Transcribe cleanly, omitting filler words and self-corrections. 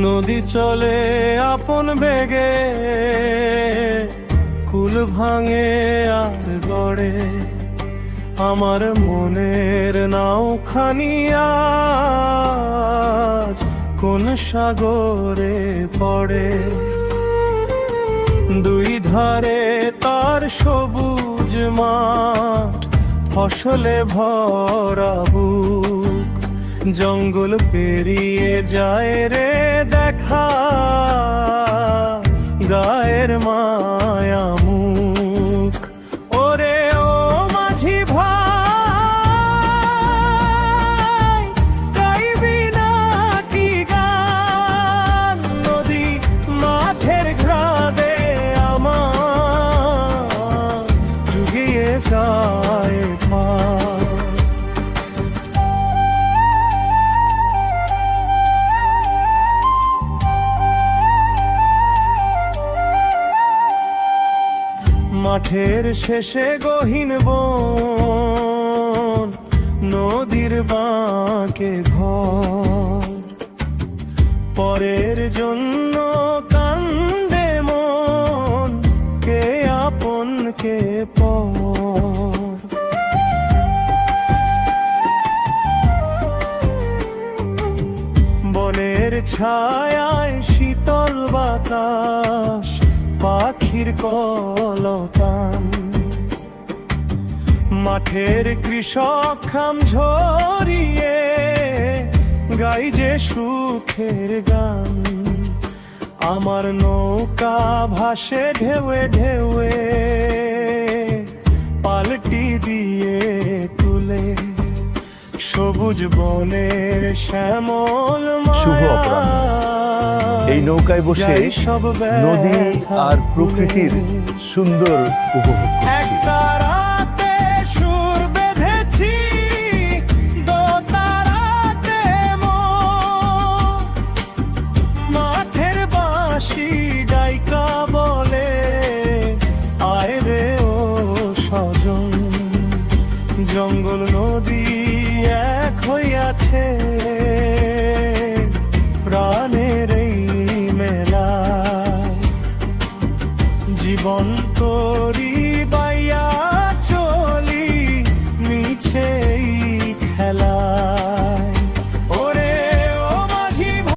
নদী চলে আপন বেগে, কুল ভাঙে আর গড়ে, আমার মনের নাওখানি আজ কোন সাগরে পড়ে। দুই ধারে তার সবুজ মাঠ, ফসলে ভরা বুক, জঙ্গল পেরিয়ে যায় রে দেখা গায়ের মায়া মুখ। ওরে ও মাঝি ভাই, গাইবি না কি গান? নদী মাঠের ঘ্রাণে আমার জুগিয়ে যায় পা। মাঠের শেষে গহীন বন, নদীর বাঁকে ঘর, পরের জন্য কান্দে মন, কে আপন কে পর। বনের ছায়ায় শীতল বাতাস, পাখির কলতান, মাঠের কৃষক খাম ঝরিয়ে গাই যে সুখের গান। আমার নৌকা ভাসে ঢেউয়ে ঢেউয়ে, পাল্টি দিয়ে তুলে সবুজ বনের শ্যামল শুভ অপরাহ্ন। এই নৌকায় বসে নদী আর প্রকৃতির সুন্দর উপভোগ করছি।